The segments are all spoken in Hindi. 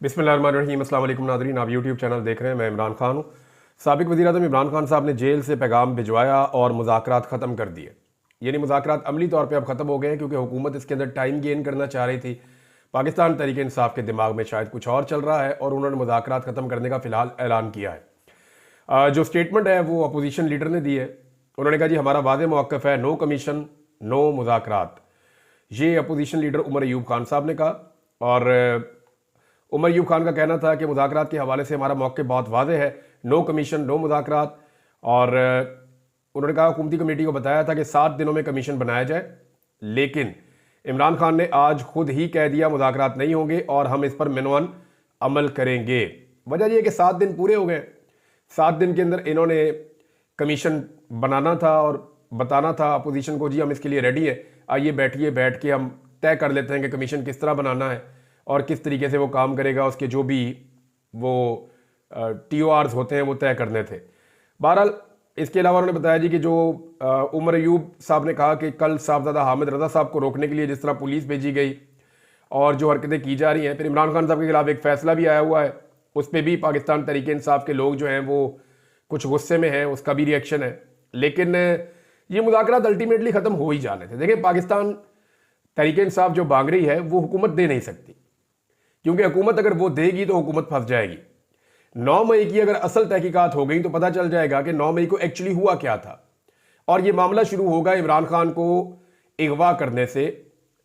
बिस्मिल्लाहिर्रहमानिर्रहीम। अस्सलाम वालेकुम नाज़रीन, आप यूट्यूब चैनल देख रहे हैं। मैं इमरान खान हूँ। साबिक़ वज़ीर-ए-आज़म इमरान खान साहब ने जेल से पैगाम भिजवाया और मुज़ाकरात ख़त्म कर दिए। यानी मुज़ाकरात अमली तौर पे अब ख़त्म हो गए हैं, क्योंकि हुकूमत इसके अंदर टाइम गेन करना चाह रही थी। पाकिस्तान तहरीक इंसाफ के दिमाग में शायद कुछ और चल रहा है और उन्होंने मुज़ाकरात ख़त्म करने का फ़िलहाल ऐलान किया है। जो स्टेटमेंट है वो अपोजिशन लीडर ने दी है। उन्होंने कहा जी हमारा वाज़ेह मौक़िफ़ है, नो कमीशन नो मुज़ाकरात। ये अपोजिशन लीडर उमर अयूब खान साहब ने कहा। और उमर अयूब खान का कहना था कि मुज़ाकरात के हवाले से हमारा मौक़िफ़ बहुत वाज़ेह है, नो कमीशन नो मुज़ाकरात। और उन्होंने कहा हुकूमती कमेटी को बताया था कि 7 दिनों में कमीशन बनाया जाए, लेकिन इमरान खान ने आज खुद ही कह दिया मुज़ाकरात नहीं होंगे और हम इस पर मिनवन अमल करेंगे। वजह यह कि 7 दिन पूरे हो गए। 7 दिन के अंदर इन्होंने कमीशन बनाना था और बताना था अपोजिशन को जी हम इसके लिए रेडी है, आइए बैठिए, बैठ के हम तय कर लेते हैं कि कमीशन किस तरह बनाना है और किस तरीके से वो काम करेगा। उसके जो भी वो TORs होते हैं वो तय करने थे। बहरहाल इसके अलावा उन्होंने बताया जी कि जो उमर अयूब साहब ने कहा कि कल साहबजादा हामिद रज़ा साहब को रोकने के लिए जिस तरह पुलिस भेजी गई और जो हरकतें की जा रही हैं, फिर इमरान खान साहब के खिलाफ एक फ़ैसला भी आया हुआ है, उस पर भी पाकिस्तान तहरीक इंसाफ के लोग जो हैं वो कुछ गुस्से में हैं, उसका भी रिएक्शन है। लेकिन ये मुज़ाकरात अल्टीमेटली ख़त्म हो ही जाने थे। देखिए पाकिस्तान तहरीक इंसाफ जो मांग रही है वो हुकूमत दे नहीं सकती, क्योंकि हुकूमत अगर वो देगी तो हुकूमत फंस जाएगी। 9 मई की अगर असल तहकीकात हो गई तो पता चल जाएगा कि 9 मई को एक्चुअली हुआ क्या था। और ये मामला शुरू होगा इमरान खान को अगवा करने से,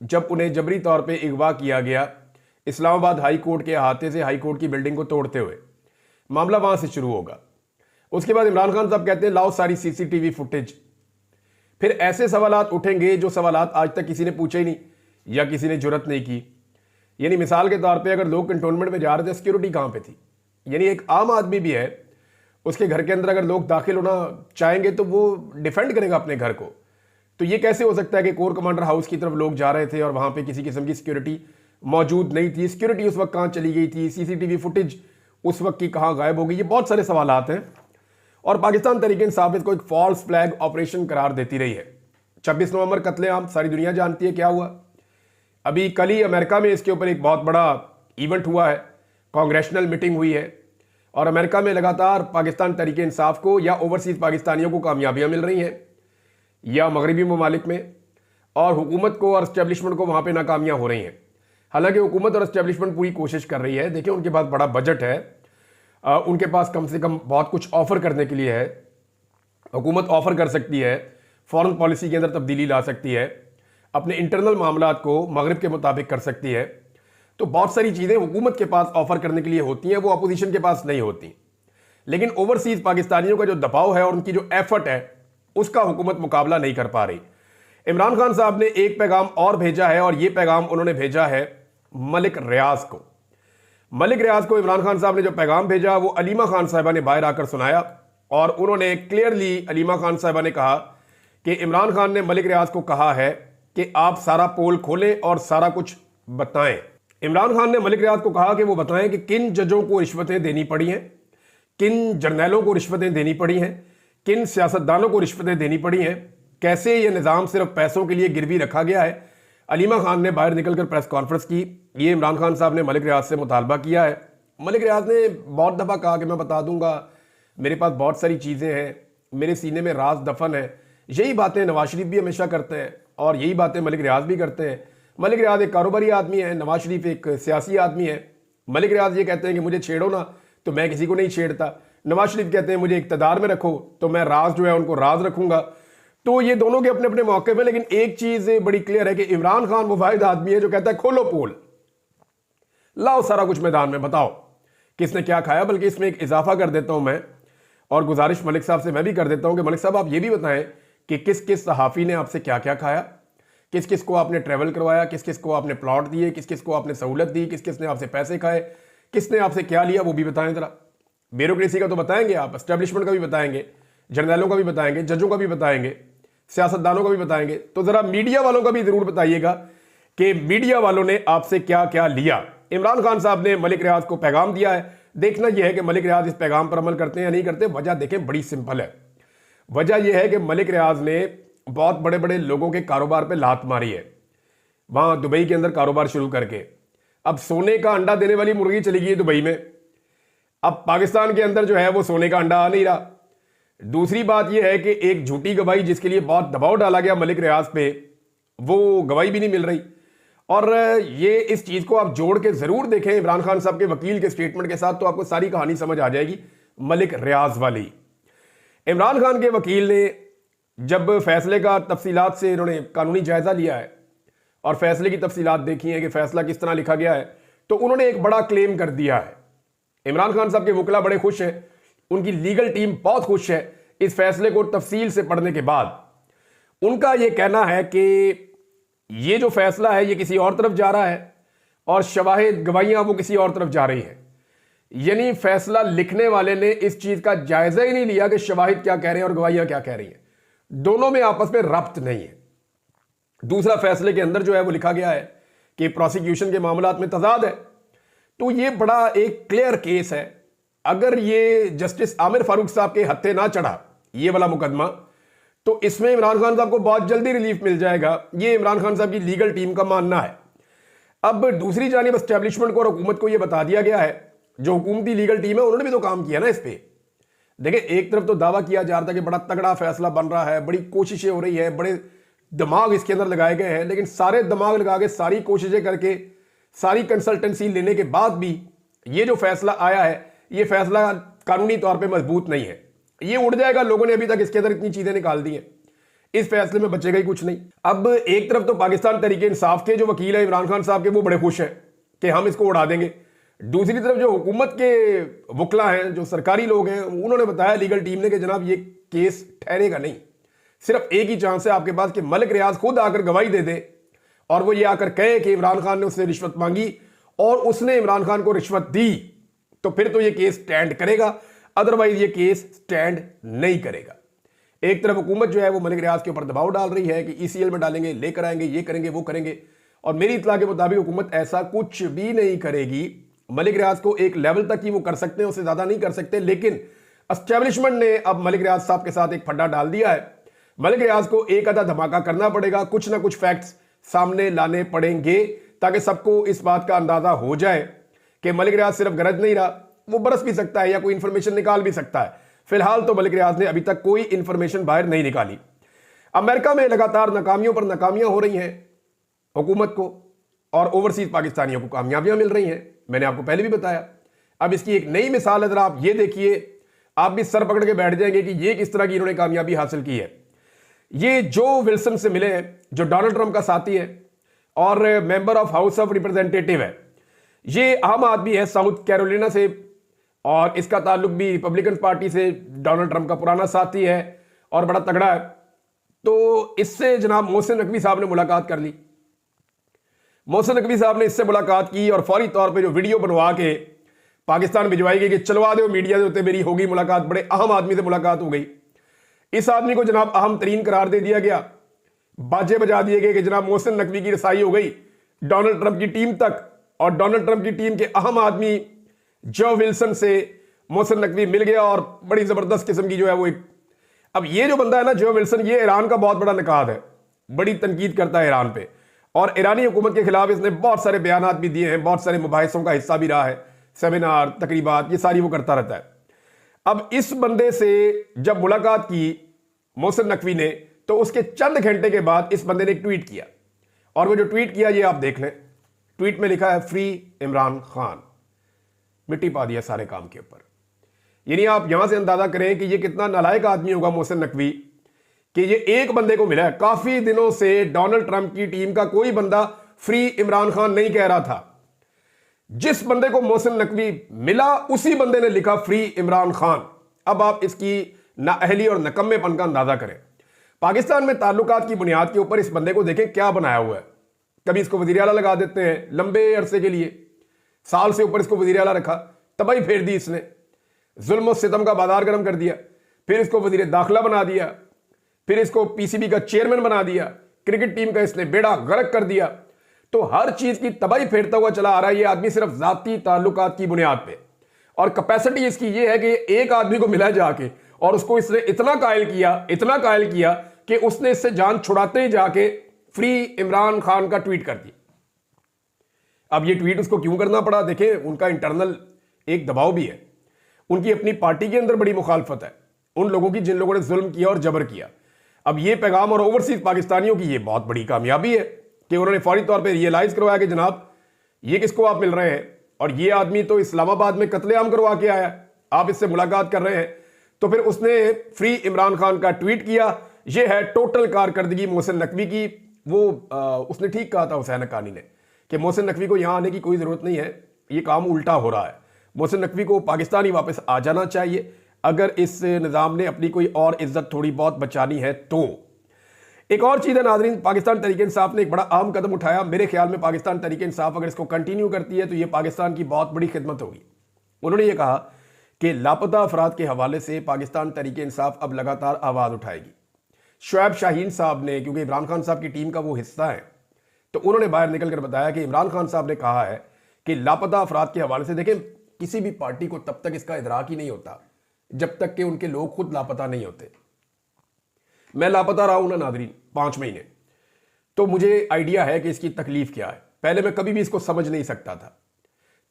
जब उन्हें जबरी तौर पे अगवा किया गया इस्लामाबाद हाई कोर्ट के अहाते से हाई कोर्ट की बिल्डिंग को तोड़ते हुए। मामला वहां से शुरू होगा। उसके बाद इमरान खान साहब कहते हैं लाओ सारी CCTV फुटेज। फिर ऐसे सवालात उठेंगे जो सवालात आज तक किसी ने पूछे ही नहीं या किसी ने जुर्रत नहीं की। यानी मिसाल के तौर पे अगर लोग कंटोनमेंट में जा रहे थे, सिक्योरिटी कहाँ पे थी? यानी एक आम आदमी भी है, उसके घर के अंदर अगर लोग दाखिल होना चाहेंगे तो वो डिफेंड करेगा अपने घर को। तो ये कैसे हो सकता है कि कोर कमांडर हाउस की तरफ लोग जा रहे थे और वहां पे किसी किस्म की सिक्योरिटी मौजूद नहीं थी? सिक्योरिटी उस वक्त कहाँ चली गई थी? CCTV फुटेज उस वक्त की कहाँ गायब हो गई? ये बहुत सारे सवालात हैं और पाकिस्तान तहरीक इंसाफ इसको एक फॉल्स फ्लैग ऑपरेशन करार देती रही है। 26 नवंबर कत्लेआम सारी दुनिया जानती है क्या हुआ। अभी कल ही अमेरिका में इसके ऊपर एक बहुत बड़ा इवेंट हुआ है, कांग्रेशनल मीटिंग हुई है और अमेरिका में लगातार पाकिस्तान तहरीक इंसाफ को या ओवरसीज पाकिस्तानियों को कामयाबियां मिल रही हैं या मगरबी ममालिक में, और हुकूमत को और एस्टेब्लिशमेंट को वहां पे नाकामियां हो रही हैं। हालांकि हुकूमत और एस्टेब्लिशमेंट पूरी कोशिश कर रही है। देखिए उनके पास बड़ा बजट है, उनके पास कम से कम बहुत कुछ ऑफर करने के लिए है। हुकूमत ऑफर कर सकती है, फॉरेन पॉलिसी के अंदर तब्दीली ला सकती है, अपने इंटरनल मामलात को मगरिब के मुताबिक कर सकती है। तो बहुत सारी चीज़ें हुकूमत के पास ऑफर करने के लिए होती हैं, वो अपोजिशन के पास नहीं होती। लेकिन ओवरसीज पाकिस्तानियों का जो दबाव है और उनकी जो एफर्ट है उसका हुकूमत मुकाबला नहीं कर पा रही। इमरान खान साहब ने एक पैगाम और भेजा है और ये पैगाम उन्होंने भेजा है मलिक रियाज को। मलिक रियाज को इमरान खान साहब ने जो पैगाम भेजा वो अलीमा खान साहिबा ने बाहर आकर सुनाया और उन्होंने क्लियरली अलीमा खान साहिबा ने कहा कि इमरान खान ने मलिक रियाज को कहा है कि आप सारा पोल खोलें और सारा कुछ बताएं। इमरान खान ने मलिक रियाज को कहा कि वो बताएं कि किन जजों को रिश्वतें देनी पड़ी हैं, किन जर्नैलों को रिश्वतें देनी पड़ी हैं, किन सियासतदानों को रिश्वतें देनी पड़ी हैं, कैसे ये निज़ाम सिर्फ पैसों के लिए गिरवी रखा गया है। अलीमा खान ने बाहर निकलकर प्रेस कॉन्फ्रेंस की। ये इमरान खान साहब ने मलिक रियाज से मुतालबा किया है। मलिक रियाज ने बहुत दफ़ा कहा कि मैं बता दूंगा, मेरे पास बहुत सारी चीज़ें हैं, मेरे सीने में राज दफन है। यही बातें नवाज शरीफ भी हमेशा करते हैं और यही बातें मलिक रियाज भी करते हैं। मलिक रियाज एक कारोबारी आदमी है, नवाज शरीफ एक सियासी आदमी है। मलिक रियाज ये कहते हैं कि मुझे छेड़ो ना तो मैं किसी को नहीं छेड़ता। नवाज शरीफ कहते हैं मुझे इक़्तिदार में रखो तो मैं राज जो है उनको राज रखूंगा। तो ये दोनों के अपने अपने मौके पे, लेकिन एक चीज बड़ी क्लियर है कि इमरान खान वो वाहिद आदमी है जो कहता है खोलो पोल, लाओ सारा कुछ मैदान में, बताओ किसने क्या खाया। बल्कि इसमें एक इजाफा कर देता हूं मैं और गुजारिश मलिक साहब से मैं भी कर देता हूं कि मलिक साहब आप ये भी बताएं कि किस किस सहाफ़ी ने आपसे क्या क्या खाया, किस किस को आपने ट्रैवल करवाया, किस किस को आपने प्लॉट दिए, किस किस को आपने सहूलत दी, किस किस ने आपसे पैसे खाए, किसने आपसे क्या लिया, वो भी बताएं जरा। ब्यूरोक्रेसी का तो बताएंगे आप, एस्टेब्लिशमेंट का भी बताएंगे, जर्नैलों का भी बताएंगे, जजों का भी बताएंगे, सियासतदानों का भी बताएंगे। तो जरा मीडिया वालों का भी जरूर बताइएगा कि मीडिया वालों ने आपसे क्या क्या लिया। इमरान खान साहब ने मलिक रियाज को पैगाम दिया है, देखना यह है कि मलिक रियाज इस पैगाम पर अमल करते हैं या नहीं करते। वजह देखें बड़ी सिंपल है। वजह यह है कि मलिक रियाज ने बहुत बड़े बड़े लोगों के कारोबार पे लात मारी है। वहां दुबई के अंदर कारोबार शुरू करके अब सोने का अंडा देने वाली मुर्गी चली गई दुबई में, अब पाकिस्तान के अंदर जो है वो सोने का अंडा आ नहीं रहा। दूसरी बात यह है कि एक झूठी गवाही जिसके लिए बहुत दबाव डाला गया मलिक रियाज पे, वो गवाही भी नहीं मिल रही। और ये इस चीज को आप जोड़ के जरूर देखें इमरान खान साहब के वकील के स्टेटमेंट के साथ, तो आपको सारी कहानी समझ आ जाएगी मलिक रियाज वाली। इमरान खान के वकील ने जब फैसले का तफसीलात से इन्होंने कानूनी जायजा लिया है और फैसले की तफसीलात देखी है कि फैसला किस तरह लिखा गया है, तो उन्होंने एक बड़ा क्लेम कर दिया है। इमरान खान साहब के वकील बड़े खुश हैं, उनकी लीगल टीम बहुत खुश है इस फैसले को तफसील से पढ़ने के बाद। उनका यह कहना है कि ये जो फैसला है ये किसी और तरफ जा रहा है और शवाहिद गवाहियां वो किसी और तरफ जा रही हैं। यानी फैसला लिखने वाले ने इस चीज का जायजा ही नहीं लिया कि शवाहिद क्या कह रहे हैं और गवाहियां क्या कह रही हैं, दोनों में आपस में रब्त नहीं है। दूसरा, फैसले के अंदर जो है वो लिखा गया है कि प्रोसिक्यूशन के मामलात में तजाद है, तो ये बड़ा एक क्लियर केस है। अगर ये जस्टिस आमिर फारूक साहब के हत्थे ना चढ़ा ये वाला मुकदमा, तो इसमें इमरान खान साहब को बहुत जल्दी रिलीफ मिल जाएगा, ये इमरान खान साहब की लीगल टीम का मानना है। अब दूसरी जानिब एस्टेब्लिशमेंट को और हुकूमत को यह बता दिया गया है, जो हुकूमती लीगल टीम है उन्होंने भी तो काम किया ना इस पे। देखिए, एक तरफ तो दावा किया जा रहा था कि बड़ा तगड़ा फैसला बन रहा है, बड़ी कोशिशें हो रही है, बड़े दिमाग इसके अंदर लगाए गए हैं, लेकिन सारे दिमाग लगा के सारी कोशिशें करके सारी कंसल्टेंसी लेने के बाद भी ये जो फैसला आया है ये फैसला कानूनी तौर पे मजबूत नहीं है। ये उड़ जाएगा, लोगों ने अभी तक इसके अंदर इतनी चीजें निकाल दी हैं, इस फैसले में बचेगा ही कुछ नहीं। अब एक तरफ तो पाकिस्तान तहरीक इंसाफ के जो वकील है इमरान खान साहब के, वो बड़े खुश हैं कि हम इसको उड़ा देंगे। दूसरी तरफ जो हुकूमत के वकला हैं, जो सरकारी लोग हैं, उन्होंने बताया लीगल टीम ने कि जनाब ये केस ठहरेगा नहीं, सिर्फ एक ही चांस है आपके पास कि मलिक रियाज खुद आकर गवाही दे दे और वो ये आकर कहे कि इमरान खान ने उससे रिश्वत मांगी और उसने इमरान खान को रिश्वत दी, तो फिर तो ये केस स्टैंड करेगा, अदरवाइज ये केस स्टैंड नहीं करेगा। एक तरफ हुकूमत जो है वो मलिक रियाज के ऊपर दबाव डाल रही है कि ECL में डालेंगे, लेकर आएंगे, ये करेंगे, वो करेंगे, और मेरी इत्तला के मुताबिक हुकूमत ऐसा कुछ भी नहीं करेगी। मलिक रियाज को एक लेवल तक ही वो कर सकते हैं, उससे ज्यादा नहीं कर सकते, लेकिन एस्टेब्लिशमेंट ने अब मलिक रियाज साहब के साथ एक फड्डा डाल दिया है। मलिक रियाज को एक आधा धमाका करना पड़ेगा, कुछ ना कुछ फैक्ट्स सामने लाने पड़ेंगे ताकि सबको इस बात का अंदाजा हो जाए कि मलिक रियाज सिर्फ गरज नहीं रहा, वो बरस भी सकता है या कोई इंफॉर्मेशन निकाल भी सकता है। फिलहाल तो मलिक रियाज ने अभी तक कोई इंफॉर्मेशन बाहर नहीं निकाली। अमेरिका में लगातार नाकामियों पर नाकामियां हो रही हैं हुकूमत को, और ओवरसीज पाकिस्तानियों को कामयाबियां मिल रही हैं, मैंने आपको पहले भी बताया। अब इसकी एक नई मिसाल है, जरा आप ये देखिए, आप भी सर पकड़ के बैठ जाएंगे कि ये किस तरह की इन्होंने कामयाबी हासिल की है। ये जो विल्सन से मिले हैं, जो डोनाल्ड ट्रंप का साथी है और member of house of representative है, ये आम आदमी है साउथ कैरोलिना से, और इसका ताल्लुक भी रिपब्लिकन पार्टी से, डोनाल्ड ट्रंप का पुराना साथी है और बड़ा तगड़ा है। तो इससे जनाब मोहसिन नकवी साहब ने मुलाकात कर ली। मोहसिन नकवी साहब ने इससे मुलाकात की और फौरी तौर पे जो वीडियो बनवा के पाकिस्तान भिजवाई गई कि चलवा दो मीडिया के उत्ते मेरी होगी मुलाकात, बड़े अहम आदमी से मुलाकात हो गई। इस आदमी को जनाब अहम तरीन करार दे दिया गया, बाजे बजा दिए गए कि जनाब मोहसिन नकवी की रसाई हो गई डोनाल्ड ट्रंप की टीम तक, और डोनाल्ड ट्रंप की टीम के अहम आदमी जो विल्सन से मोहसिन नकवी मिल गया और बड़ी जबरदस्त किस्म की जो है वो एक, अब ये जो बंदा है ना जो विल्सन, ये ईरान का बहुत बड़ा नकाद है, बड़ी तनकीद करता है ईरान पे, और ईरानी हुकूमत के खिलाफ इसने बहुत सारे बयानात भी दिए हैं, बहुत सारे मुबाहिसों का हिस्सा भी रहा है, सेमिनार, तकरीबात, ये सारी वो करता रहता है। अब इस बंदे से जब मुलाकात की मोहसिन नकवी ने, तो उसके चंद घंटे के बाद इस बंदे ने एक ट्वीट किया, और वो जो ट्वीट किया ये आप देख लें। ट्वीट में लिखा है फ्री इमरान खान, मिट्टी पा दिया सारे काम के ऊपर। यानी आप यहां से अंदाजा करें कि ये कितना नालायक आदमी होगा मोहसिन नकवी कि ये एक बंदे को मिला है। काफी दिनों से डोनाल्ड ट्रंप की टीम का कोई बंदा फ्री इमरान खान नहीं कह रहा था, जिस बंदे को मोहसिन नकवी मिला उसी बंदे ने लिखा फ्री इमरान खान। अब आप इसकी नाअहली और नकम्मेपन का अंदाजा करें। पाकिस्तान में ताल्लुकात की बुनियाद के ऊपर इस बंदे को देखें क्या बनाया हुआ है। कभी इसको वजीर आला लगा देते हैं लंबे अरसे के लिए, साल से ऊपर इसको वजीर आला रखा, तबाही फेर दी इसने, जुल्म और सितम का बाजार गर्म कर दिया, फिर इसको वजीर दाखिला बना दिया, फिर इसको PCB का चेयरमैन बना दिया, क्रिकेट टीम का इसने बेड़ा गर्क कर दिया। तो हर चीज की तबाही फेरता हुआ चला आ रहा है ये आदमी सिर्फ जाती ताल्लुकात की बुनियाद पे, और कैपेसिटी इसकी ये है कि एक आदमी को मिला जाके और उसको इसने इतना कायल किया कि उसने इससे जान छुड़ाते ही जाके फ्री इमरान खान का ट्वीट कर दिया। अब ये ट्वीट उसको क्यों करना पड़ा, देखें उनका इंटरनल एक दबाव भी है, उनकी अपनी पार्टी के अंदर बड़ी मुखालफत है उन लोगों की जिन लोगों ने जुल्म किया और जबर किया। अब ये पैगाम और ओवरसीज पाकिस्तानियों की ये बहुत बड़ी कामयाबी है कि उन्होंने फौरी तौर पे रियलाइज करवाया कि जनाब ये किसको आप मिल रहे हैं, और ये आदमी तो इस्लामाबाद में कत्लेआम करवा के आया, आप इससे मुलाकात कर रहे हैं। तो फिर उसने फ्री इमरान खान का ट्वीट किया। ये है टोटल कारकर्दगी मोहसिन नकवी की। वो उसने ठीक कहा था हुसैन हक्कानी ने कि मोहसिन नकवी को यहां आने की कोई जरूरत नहीं है, ये काम उल्टा हो रहा है, मोहसिन नकवी को पाकिस्तान ही वापस आ जाना चाहिए अगर इस निज़ाम ने अपनी कोई और इज्जत थोड़ी बहुत बचानी है तो। एक और चीज़ है नाज़रीन, पाकिस्तान तहरीक इंसाफ ने एक बड़ा अहम कदम उठाया। मेरे ख्याल में पाकिस्तान तहरीक इंसाफ अगर इसको कंटिन्यू करती है तो ये पाकिस्तान की बहुत बड़ी खिदमत होगी। उन्होंने ये कहा कि लापता अफराद के हवाले से पाकिस्तान तहरीक इंसाफ अब लगातार आवाज़ उठाएगी। शुएब शाहीन साहब ने, क्योंकि इमरान खान साहब की टीम का वो हिस्सा है, तो उन्होंने बाहर निकल कर बताया कि इमरान खान साहब ने कहा है कि लापता अफराद के हवाले से, देखें किसी भी पार्टी को तब तक इसका इदराक ही नहीं होता जब तक कि उनके लोग खुद लापता नहीं होते। मैं लापता रहा हूं ना नादरीन 5 महीने, तो मुझे आइडिया है कि इसकी तकलीफ क्या है। पहले मैं कभी भी इसको समझ नहीं सकता था।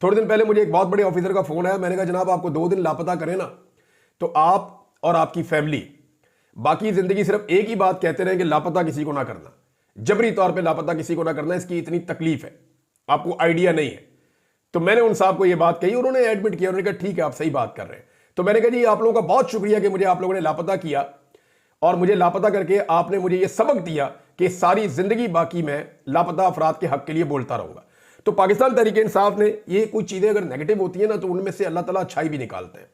थोड़े दिन पहले मुझे एक बहुत बड़े ऑफिसर का फोन आया, मैंने कहा जनाब आपको 2 दिन लापता करें ना तो आप और आपकी फैमिली बाकी जिंदगी सिर्फ एक ही बात कहते रहे कि लापता किसी को ना करना, जबरी तौर पे लापता किसी को ना करना, इसकी इतनी तकलीफ है, आपको आइडिया नहीं है। तो मैंने उन साहब को ये बात कही, उन्होंने एडमिट किया, उन्होंने कहा ठीक है आप सही बात कर रहे हैं। तो मैंने कहा जी आप लोगों का बहुत शुक्रिया कि मुझे आप लोगों ने लापता किया, और मुझे लापता करके आपने मुझे ये सबक दिया कि सारी जिंदगी बाकी मैं लापता अफराद के हक के लिए बोलता रहूंगा। तो पाकिस्तान तहरीक इंसाफ ने, ये कुछ चीजें अगर नेगेटिव होती है ना तो उनमें से अल्लाह ताला अच्छाई भी निकालते हैं।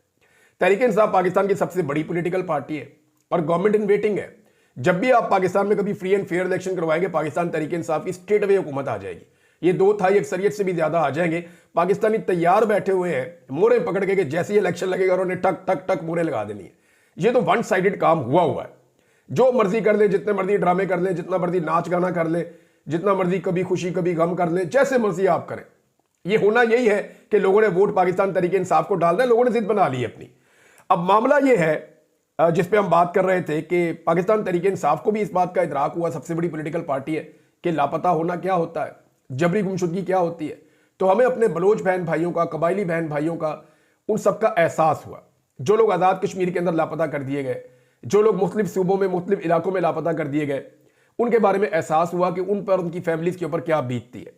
तहरीक इंसाफ पाकिस्तान की सबसे बड़ी पॉलिटिकल पार्टी है और गवर्नमेंट इन वेटिंग है। जब भी आप पाकिस्तान में कभी फ्री एंड फेयर इलेक्शन करवाएंगे, पाकिस्तान तहरीक इंसाफ की स्ट्रेट अवे हुकूमत आ जाएगी। ये 2 तिहाई अक्सरियत से भी ज्यादा आ जाएंगे। पाकिस्तानी तैयार बैठे हुए हैं मोहरें पकड़ के कि जैसे ही इलेक्शन लगेगा उन्होंने टक टक टक मोहरें लगा देनी है। ये तो 1 साइडेड काम हुआ है। जो मर्जी कर ले, जितने मर्जी ड्रामे कर ले, जितना मर्जी नाच गाना कर ले, जितना मर्जी कभी खुशी कभी गम कर ले, जैसे मर्जी आप करें। ये होना यही है कि लोगों ने वोट पाकिस्तान तहरीक इंसाफ को डालना है, लोगों ने जिद बना ली है अपनी। अब मामला ये है जिस पे हम बात कर रहे थे कि पाकिस्तान तहरीक इंसाफ को भी इस बात का इदराक हुआ, सबसे बड़ी पॉलिटिकल पार्टी है, कि लापता होना क्या होता है, जबरी गुमशुदगी क्या होती है। तो हमें अपने बलोच बहन भाइयों का, कबायली बहन भाइयों का, उन सबका एहसास हुआ। जो लोग आज़ाद कश्मीर के अंदर लापता कर दिए गए, जो लोग मुख्तलिफ सूबों में, मुख्तलिफ इलाकों में लापता कर दिए गए, उनके बारे में एहसास हुआ कि उन पर, उनकी फैमिलीज के ऊपर क्या बीतती है।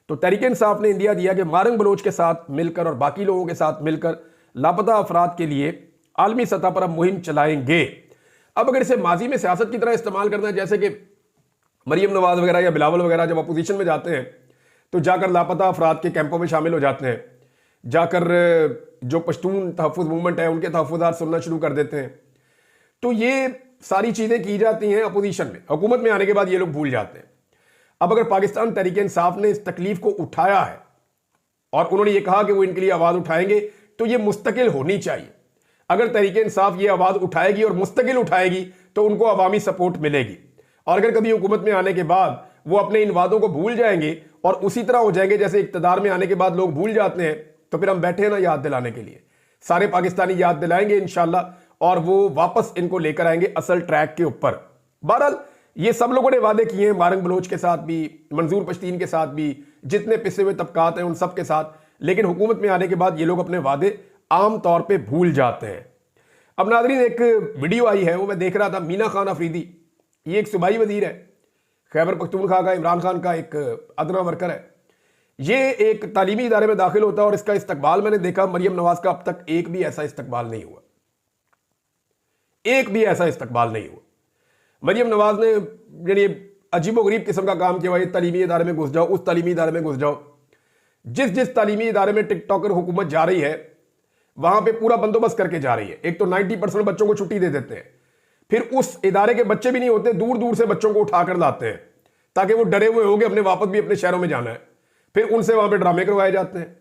तो तहरीक इंसाफ ने इंडिया दिया कि मारंग बलोच के साथ मिलकर और बाकी लोगों के साथ मिलकर लापता अफराद के लिए आलमी सतह पर अब मुहिम चलाएंगे। अब अगर इसे माजी में सियासत की तरह इस्तेमाल करना है, जैसे कि मरियम नवाज वगैरह या बिलावल वगैरह जब अपोजिशन में जाते हैं तो जाकर लापता अफराद के कैंपों में शामिल हो जाते हैं, जाकर जो पश्तून तहफ़्फ़ुज़ मूवमेंट है उनके तहफ़्फ़ुज़ात सुनना शुरू कर देते हैं। तो ये सारी चीज़ें की जाती हैं अपोजिशन में। हुकूमत में आने के बाद ये लोग भूल जाते हैं। अब अगर पाकिस्तान तहरीक इंसाफ ने इस तकलीफ को उठाया है और उन्होंने ये कहा कि वो इनके लिए आवाज़ उठाएंगे, तो ये मुस्तकिल होनी चाहिए। अगर तहरीक इंसाफ ये आवाज़ उठाएगी और मुस्तकिल उठाएगी तो उनको अवामी सपोर्ट मिलेगी। और अगर कभी हुकूमत में आने के बाद वो अपने इन वादों को भूल जाएंगे और उसी तरह हो जाएंगे जैसे इक्तदार में आने के बाद लोग भूल जाते हैं, तो फिर हम बैठे हैं ना याद दिलाने के लिए। सारे पाकिस्तानी याद दिलाएंगे इंशाल्लाह, और वो वापस इनको लेकर आएंगे असल ट्रैक के ऊपर। बहरहाल ये सब लोगों ने वादे किए हैं, मारंग बलोच के साथ भी, मंजूर पश्तीन के साथ भी, जितने पिसे हुए तबकात हैं उन सब के साथ। लेकिन हुकूमत में आने के बाद ये लोग अपने वादे आम तौर पे भूल जाते हैं। अब नाज़रीन एक वीडियो आई है, वो मैं देख रहा था, मीना खान अफरीदी, ये एक सूबाई वजीर है, खैबर पख्तूनख्वा का, इमरान खान का एक अदना वर्कर है। ये एक तालीमी इदारे में दाखिल होता है और इसका इस्तकबाल मैंने देखा, मरियम नवाज का अब तक एक भी ऐसा इस्तकबाल नहीं हुआ, एक भी ऐसा इस्तकबाल नहीं हुआ। मरियम नवाज ने यानी अजीबोगरीब किस्म का काम किया, इस तालीमी इदारे में घुस जाओ, उस तालीमी इदारे में घुस जाओ। जिस जिस तालीमी इदारे में टिकटॉकर हुकूमत जा रही है वहां पे पूरा बंदोबस्त करके जा रही है। एक तो 90% बच्चों को छुट्टी दे देते हैं, फिर उस इदारे के बच्चे भी नहीं होते, दूर दूर से बच्चों को उठाकर लाते हैं ताकि वो डरे हुए होंगे अपने वापस भी अपने शहरों में जाना है। फिर उनसे वहां पे ड्रामे करवाए जाते हैं।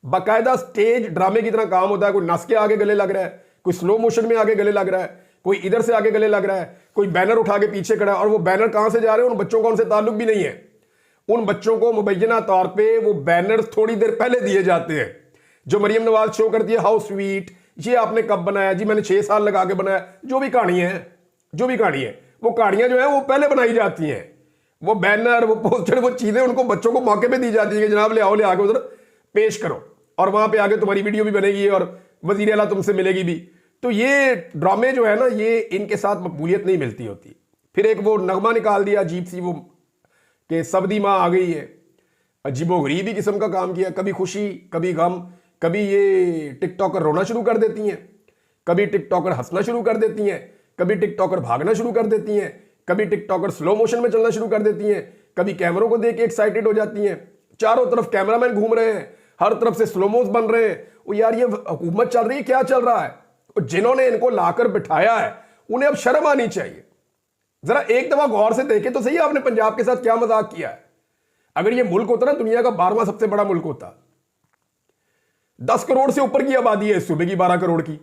बाकायदा स्टेज ड्रामे की तरह काम होता है। कोई नस के आगे गले लग रहा है, कोई स्लो मोशन में आगे गले लग रहा है, कोई इधर से आगे गले लग रहा है, कोई बैनर उठा के पीछे खड़ा है, और वो बैनर कहां से जा रहे हैं उन बच्चों का उनसे ताल्लुक भी नहीं है। उन बच्चों को मुबैना तौर पे वो बैनर थोड़ी देर पहले दिए जाते हैं। जो मरियम नवाज शो करती है हाउ स्वीट, ये आपने कब बनाया जी, मैंने 6 साल लगा के बनाया। जो भी कहानी है, जो भी कहानी है, वो कहानियां जो है वो पहले बनाई जाती हैं। वो बैनर, वो पोस्टर, वो चीजें उनको बच्चों को मौके पे दी जाती है कि जनाब ले आओ, ले आके उधर पेश करो और वहां पे आगे तुम्हारी वीडियो भी बनेगी और वजीर आला तुमसे मिलेगी भी। तो ये ड्रामे जो है ना, ये इनके साथ मकबूलियत नहीं मिलती होती। फिर एक वो नगमा निकाल दिया अजीब सी, वो कि सबदी माँ आ गई है, अजीबोगरीबी किस्म का काम किया, कभी खुशी कभी गम। कभी ये टिकटॉकर रोना शुरू कर देती हैं, कभी टिकटॉकर हंसना शुरू कर देती हैं, कभी टिकटॉकर भागना शुरू कर देती हैं, कभी टिकटॉकर स्लो मोशन में चलना शुरू कर देती हैं, कभी कैमरों को देख के एक्साइटेड हो जाती हैं। चारों तरफ कैमरामैन घूम रहे हैं, हर तरफ से स्लोमोस बन रहे हैं। वो यार ये हुकूमत चल रही है, क्या चल रहा है? जिन्होंने इनको लाकर बिठाया है उन्हें अब शर्म आनी चाहिए। जरा एक दफा गौर से देखे तो सही, आपने पंजाब के साथ क्या मजाक किया है। अगर ये मुल्क होता ना, दुनिया का 12वां सबसे बड़ा मुल्क होता। 10 करोड़ से ऊपर की आबादी है इस सूबे की, 12 करोड़ की।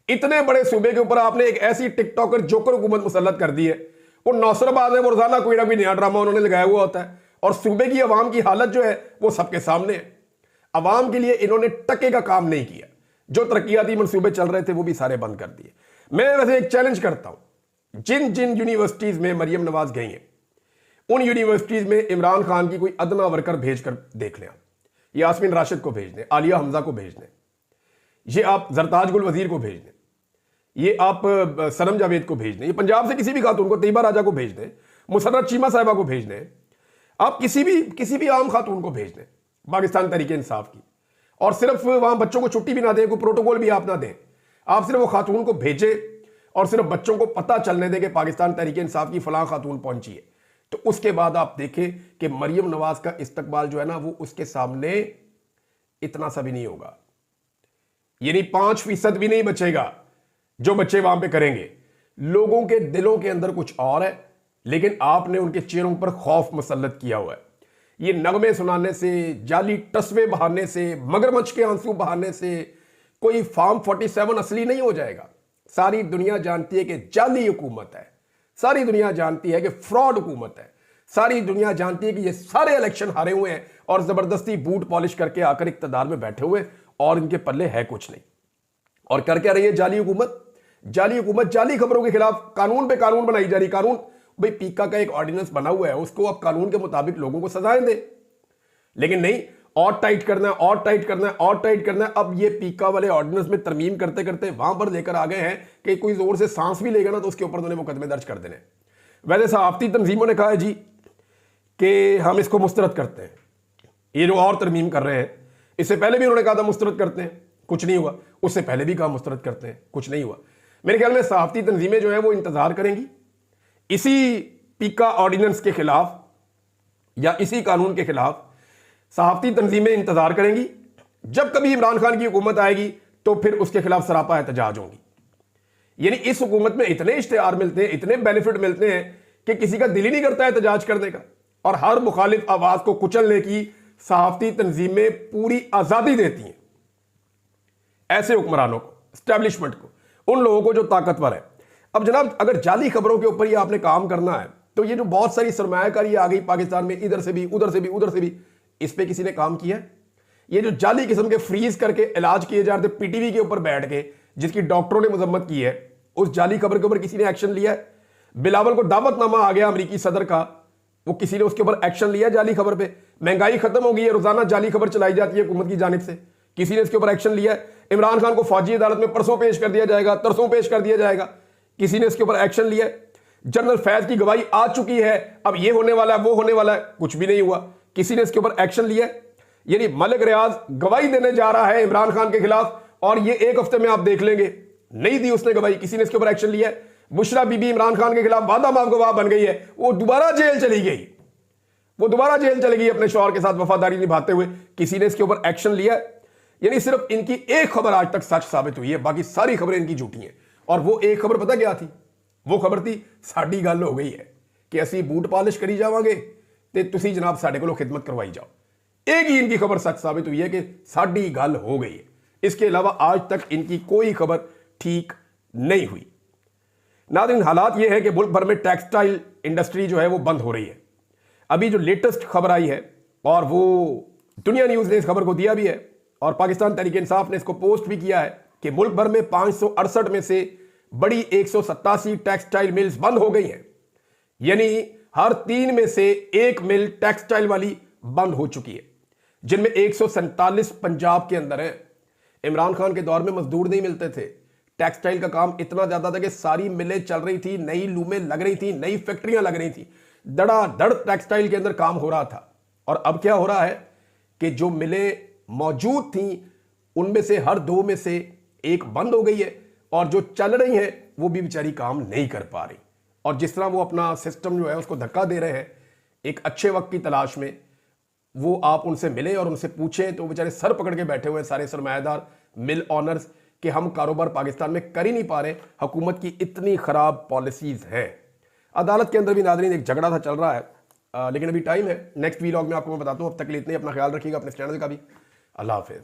इतने बड़े सूबे के ऊपर आपने एक ऐसी टिकटॉकर जोकर हुकूमत मुसल्लत कर दी है। वो नौसराबाद है, वो रोजाना कोई ना कोई नया ड्रामा उन्होंने लगाया हुआ होता है और सूबे की अवाम की हालत जो है वो सबके सामने है। अवाम के लिए इन्होंने टके का काम नहीं किया। जो तरक्याती मंसूबे चल रहे थे वो भी सारे बंद कर दिए। मैं वैसे एक चैलेंज करता हूं, जिन जिन यूनिवर्सिटीज में मरियम नवाज गई हैं, उन यूनिवर्सिटीज में इमरान खान की कोई अदना वर्कर भेजकर देख लें। आप यास्मीन राशिद को भेज दें, आलिया हमजा को भेज दें, ये आप जरताज गुल वजीर को भेज दें, ये आप सनम जावेद को भेज दें, ये पंजाब से किसी भी खातून को, तैयबा राजा को भेज दें, मुसर्रत चीमा साहिबा को भेज दें, आप किसी भी आम खातून को भेज दें पाकिस्तान तहरीके इंसाफ की, और सिर्फ वहां बच्चों को छुट्टी भी ना दें, कोई प्रोटोकॉल भी आप ना दें, आप सिर्फ वो खातून को भेजें और सिर्फ बच्चों को पता चलने दें कि पाकिस्तान तहरीके इंसाफ की फलां खातून पहुंची है। तो उसके बाद आप देखें कि मरियम नवाज का इस्तकबाल जो है ना, वो उसके सामने इतना सा भी नहीं होगा, यानी 5% भी नहीं बचेगा जो बच्चे वहां पे करेंगे। लोगों के दिलों के अंदर कुछ और है, लेकिन आपने उनके चेहरों पर खौफ मुसल्लत किया हुआ है। ये नगमे सुनाने से, जाली तस्वे बहाने से, मगरमच्छ के आंसू बहाने से कोई फार्म 47 असली नहीं हो जाएगा। सारी दुनिया जानती है कि जाली हुकूमत है, सारी दुनिया जानती है कि फ्रॉड हुकूमत है, सारी दुनिया जानती है कि ये सारे इलेक्शन हारे हुए हैं और जबरदस्ती बूट पॉलिश करके आकर इक्तदार में बैठे हुए और इनके पल्ले है कुछ नहीं। और कर क्या रही है जाली हुकूमत? जाली हुकूमत जाली खबरों के खिलाफ कानून पे कानून बनाई जा रही। कानून भाई, पीका का एक ऑर्डिनेंस बना हुआ है, उसको अब कानून के मुताबिक लोगों को सजाएं दे, लेकिन नहीं, और टाइट करना है, और टाइट करना है, और टाइट करना है। अब ये पीका वाले ऑर्डिनेंस में तरमीम करते करते वहां पर लेकर आ गए हैं कि कोई जोर से सांस भी लेगा ना तो उसके ऊपर उन्होंने मुकदमे दर्ज कर देने। वैसे सहाफती तंजीमों ने कहा है जी कि हम इसको मुस्तरद करते हैं, ये जो और तरमीम कर रहे हैं। इससे पहले भी उन्होंने कहा था मुस्तरद करते हैं, कुछ नहीं हुआ। उससे पहले भी कहा मुस्तरद करते हैं, कुछ नहीं हुआ। मेरे ख्याल में सहाफती तंजीमें जो है वो इंतजार करेंगी इसी पीका ऑर्डिनेंस के खिलाफ या इसी कानून के खिलाफ। सहाफती तंजीमें इंतजार करेंगी, जब कभी इमरान खान की हुकूमत आएगी तो फिर उसके खिलाफ सरापा एहतजाज होंगी। यानी इस हुकूमत में इतने इश्तेहार मिलते हैं, इतने बेनिफिट मिलते हैं कि किसी का दिल ही नहीं करता एहतजाज करने का, और हर मुखालिफ आवाज को कुचलने की सहाफती तंजीमें पूरी आजादी देती हैं ऐसे हुक्मरानों को, स्टैब्लिशमेंट को, उन लोगों को जो ताकतवर है। अब जनाब, अगर जाली खबरों के ऊपर ये आपने काम करना है तो ये जो बहुत सारी सरमायाकारी आ गई पाकिस्तान में, इधर से भी उधर से भी उधर से भी, इस पे किसी ने काम किया? ये जो जाली किस्म के फ्रीज करके इलाज किए जा रहे थे पीटीवी के ऊपर बैठ के, जिसकी डॉक्टरों ने मजम्मत की है, उस जाली खबर के ऊपर किसी ने एक्शन लिया है? बिलावल को दावतनामा आ गया अमेरिकी सदर का, वो किसी ने उसके ऊपर एक्शन लिया जाली खबर पे? महंगाई खत्म हो गई है, रोजाना जाली खबर चलाई जाती है हुकूमत की जानिब से, किसी ने इसके ऊपर एक्शन लिया है? इमरान खान को फौजी अदालत में परसों पेश कर दिया जाएगा, तरसों पेश कर दिया जाएगा, किसी ने इसके ऊपर एक्शन लिया है? जनरल फैज की गवाही आ चुकी है, अब ये होने वाला है, वो होने वाला है, कुछ भी नहीं हुआ, किसी ने इसके ऊपर एक्शन लिया है? यानी मलिक रियाज गवाही देने जा रहा है इमरान खान के खिलाफ और ये 1 हफ्ते में आप देख लेंगे, नहीं दी उसने गवाही, किसी ने इसके ऊपर एक्शन लिया है? बुशरा बीबी इमरान खान के खिलाफ वादा माफ गवाह बन गई है, वो दोबारा जेल चली गई, वो दोबारा जेल चली गई अपने शौहर के साथ वफादारी निभाते हुए, किसी ने इसके ऊपर एक्शन लिया? यानी सिर्फ इनकी एक खबर आज तक सच साबित हुई है, बाकी सारी खबरें इनकी झूठी हैं। और वो एक खबर पता क्या थी? वो खबर थी साड़ी गल हो गई है कि असी बूट पॉलिश करी जावांगे ते तुसी जनाब साडे कोलों खिदमत करवाई जाओ। एक ही इनकी खबर सच साबित हुई है कि साड़ी गल हो गई है, इसके अलावा आज तक इनकी कोई खबर ठीक नहीं हुई। नाज़रीन, हालात ये है कि मुल्क भर में टेक्सटाइल इंडस्ट्री जो है वो बंद हो रही है। अभी जो लेटेस्ट खबर आई है, और वो दुनिया न्यूज ने इस खबर को दिया भी है और पाकिस्तान तहरीक इंसाफ ने इसको पोस्ट भी किया है कि मुल्क भर में 568 में से बड़ी 187 टेक्सटाइल मिल्स बंद हो गई हैं। यानी हर 3 में से 1 मिल टेक्सटाइल वाली बंद हो चुकी है, जिनमें 147 पंजाब के अंदर है। इमरान खान के दौर में मजदूर नहीं मिलते थे, टेक्सटाइल का काम इतना ज्यादा था कि सारी मिलें चल रही थी, नई लूमें लग रही थी, नई फैक्ट्रियां लग रही थी, धड़ाधड़ टेक्सटाइल के अंदर काम हो रहा था। और अब क्या हो रहा है कि जो मिलें मौजूद थी उनमें से हर 2 में से 1 बंद हो गई है, और जो चल रही है वो भी बेचारी काम नहीं कर पा रही। और जिस तरह वो अपना सिस्टम जो है उसको धक्का दे रहे हैं एक अच्छे वक्त की तलाश में, वो आप उनसे मिले और उनसे पूछें तो वो बेचारे सर पकड़ के बैठे हुए हैं सारे सरमायादार मिल ऑनर्स कि हम कारोबार पाकिस्तान में कर ही नहीं पा रहे, हुकूमत की इतनी खराब पॉलिसीज हैं। अदालत के अंदर भी नाज़रीन एक झगड़ा था चल रहा है, लेकिन अभी टाइम है, नेक्स्ट वीलॉग में आपको मैं बताता हूँ। अब तक के लिए इतने, अपना ख्याल रखिएगा, अपने चैनल का भी। अल्लाह हाफिज़।